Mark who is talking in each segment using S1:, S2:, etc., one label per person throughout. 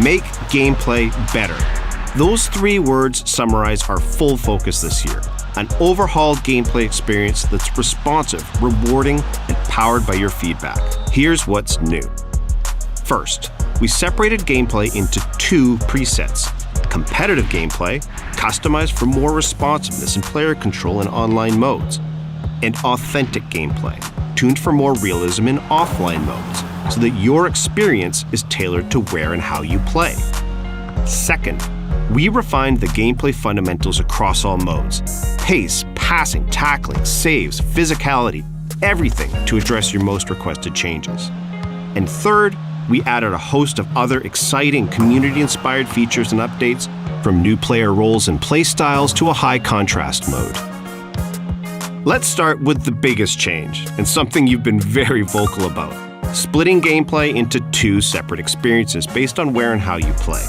S1: Make gameplay better. Those 3 words summarize our full focus this year. An overhauled gameplay experience that's responsive, rewarding, and powered by your feedback. Here's what's new. First, we separated gameplay into 2 presets. Competitive gameplay, customized for more responsiveness and player control in online modes. And authentic gameplay, tuned for more realism in offline modes, so that your experience is tailored to where and how you play. Second, we refined the gameplay fundamentals across all modes. Pace, passing, tackling, saves, physicality, everything to address your most requested changes. And third, we added a host of other exciting community-inspired features and updates, from new player roles and playstyles to a high-contrast mode. Let's start with the biggest change, and something you've been very vocal about: splitting gameplay into 2 separate experiences based on where and how you play.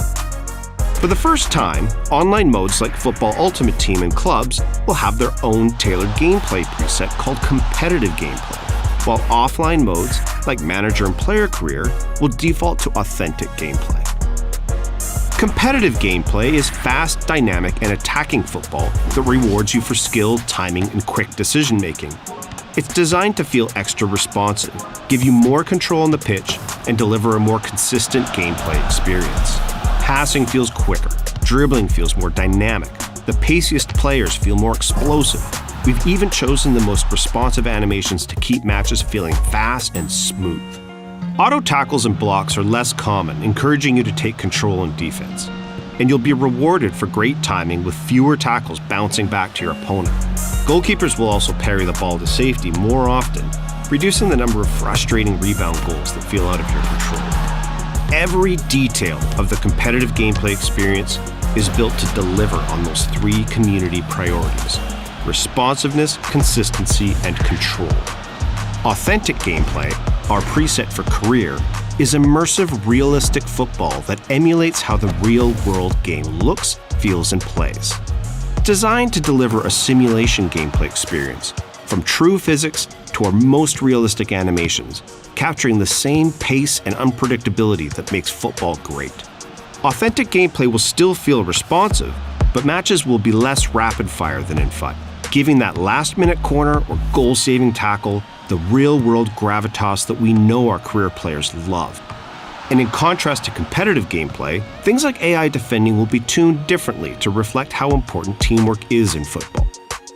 S1: For the first time, online modes like Football Ultimate Team and Clubs will have their own tailored gameplay preset called Competitive Gameplay, while offline modes like Manager and Player Career will default to Authentic Gameplay. Competitive gameplay is fast, dynamic, and attacking football that rewards you for skill, timing, and quick decision-making. It's designed to feel extra responsive, give you more control on the pitch, and deliver a more consistent gameplay experience. Passing feels quicker, dribbling feels more dynamic, the paciest players feel more explosive. We've even chosen the most responsive animations to keep matches feeling fast and smooth. Auto tackles and blocks are less common, encouraging you to take control in defense. And you'll be rewarded for great timing with fewer tackles bouncing back to your opponent. Goalkeepers will also parry the ball to safety more often, reducing the number of frustrating rebound goals that feel out of your control. Every detail of the competitive gameplay experience is built to deliver on those 3 community priorities: responsiveness, consistency, and control. Authentic gameplay, our preset for career, is immersive, realistic football that emulates how the real-world game looks, feels, and plays. Designed to deliver a simulation gameplay experience, from true physics to our most realistic animations, capturing the same pace and unpredictability that makes football great. Authentic gameplay will still feel responsive, but matches will be less rapid-fire than in FUT, giving that last-minute corner or goal-saving tackle the real-world gravitas that we know our career players love. And in contrast to competitive gameplay, things like AI defending will be tuned differently to reflect how important teamwork is in football.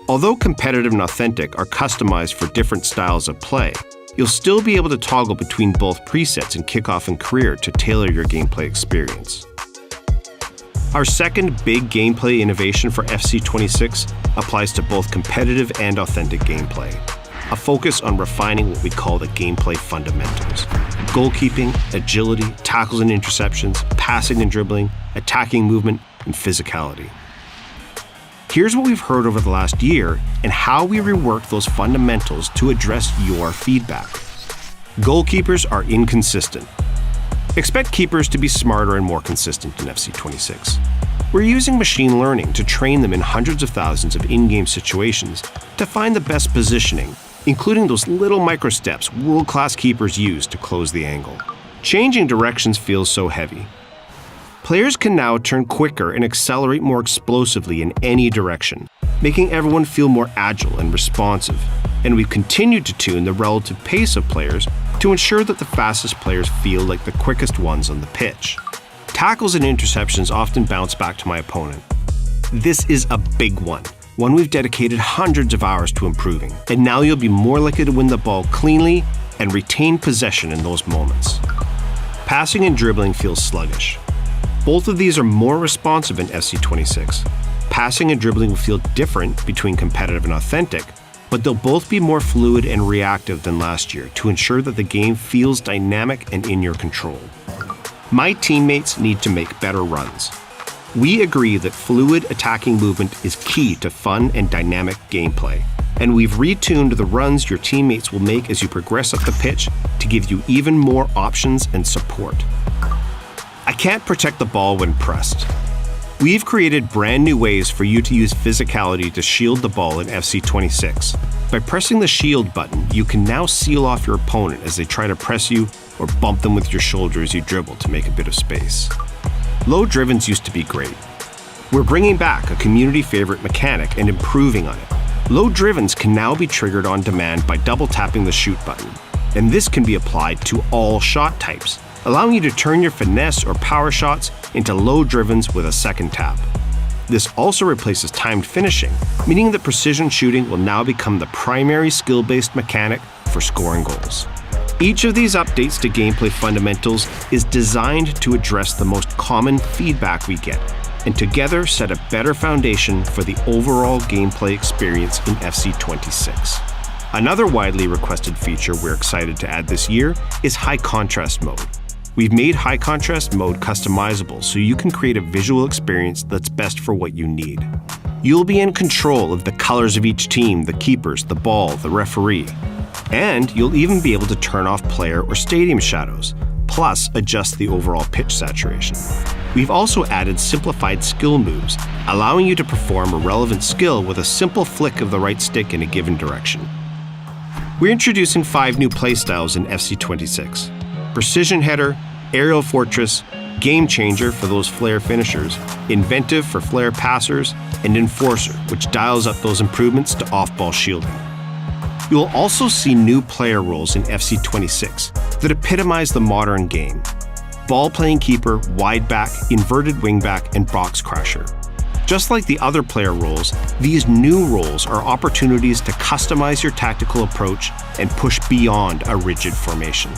S1: Although competitive and authentic are customized for different styles of play, you'll still be able to toggle between both presets in kickoff and career to tailor your gameplay experience. Our second big gameplay innovation for FC26 applies to both competitive and authentic gameplay. A focus on refining what we call the gameplay fundamentals: goalkeeping, agility, tackles and interceptions, passing and dribbling, attacking movement, and physicality. Here's what we've heard over the last year and how we reworked those fundamentals to address your feedback. Goalkeepers are inconsistent. Expect keepers to be smarter and more consistent in FC26. We're using machine learning to train them in hundreds of thousands of in-game situations to find the best positioning, including those little micro-steps world-class keepers use to close the angle. Changing directions feels so heavy. Players can now turn quicker and accelerate more explosively in any direction, making everyone feel more agile and responsive. And we've continued to tune the relative pace of players to ensure that the fastest players feel like the quickest ones on the pitch. Tackles and interceptions often bounce back to my opponent. This is a big one we've dedicated hundreds of hours to improving, and now you'll be more likely to win the ball cleanly and retain possession in those moments. Passing and dribbling feels sluggish. Both of these are more responsive in FC26. Passing and dribbling will feel different between competitive and authentic, but they'll both be more fluid and reactive than last year to ensure that the game feels dynamic and in your control. My teammates need to make better runs. We agree that fluid attacking movement is key to fun and dynamic gameplay, and we've retuned the runs your teammates will make as you progress up the pitch to give you even more options and support. I can't protect the ball when pressed. We've created brand new ways for you to use physicality to shield the ball in FC26. By pressing the shield button, you can now seal off your opponent as they try to press you or bump them with your shoulder as you dribble to make a bit of space. Low drivens used to be great. We're bringing back a community favorite mechanic and improving on it. Low drivens can now be triggered on demand by double tapping the shoot button, and this can be applied to all shot types, allowing you to turn your finesse or power shots into low drivens with a second tap. This also replaces timed finishing, meaning that precision shooting will now become the primary skill-based mechanic for scoring goals. Each of these updates to gameplay fundamentals is designed to address the most common feedback we get, and together set a better foundation for the overall gameplay experience in FC26. Another widely requested feature we're excited to add this year is high contrast mode. We've made high contrast mode customizable so you can create a visual experience that's best for what you need. You'll be in control of the colors of each team, the keepers, the ball, the referee. And you'll even be able to turn off player or stadium shadows, plus adjust the overall pitch saturation. We've also added simplified skill moves, allowing you to perform a relevant skill with a simple flick of the right stick in a given direction. We're introducing 5 new playstyles in FC26. Precision Header, Aerial Fortress, Game Changer for those flare finishers, Inventive for flare passers, and Enforcer, which dials up those improvements to off-ball shielding. You will also see new player roles in FC26 that epitomize the modern game: ball-playing keeper, wide back, inverted wingback, and box crasher. Just like the other player roles, these new roles are opportunities to customize your tactical approach and push beyond a rigid formation.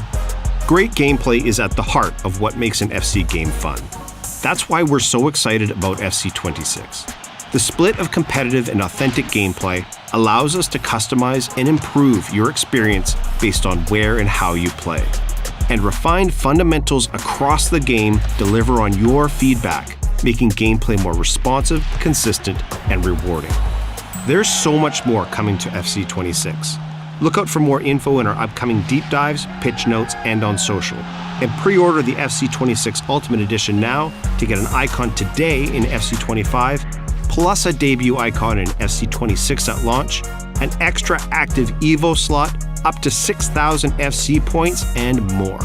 S1: Great gameplay is at the heart of what makes an FC game fun. That's why we're so excited about FC26. The split of competitive and authentic gameplay allows us to customize and improve your experience based on where and how you play. And refined fundamentals across the game deliver on your feedback, making gameplay more responsive, consistent, and rewarding. There's so much more coming to FC26. Look out for more info in our upcoming deep dives, pitch notes, and on social. And pre-order the FC26 Ultimate Edition now to get an icon today in FC25, plus a debut icon in FC26 at launch, an extra active EVO slot, up to 6,000 FC points, and more.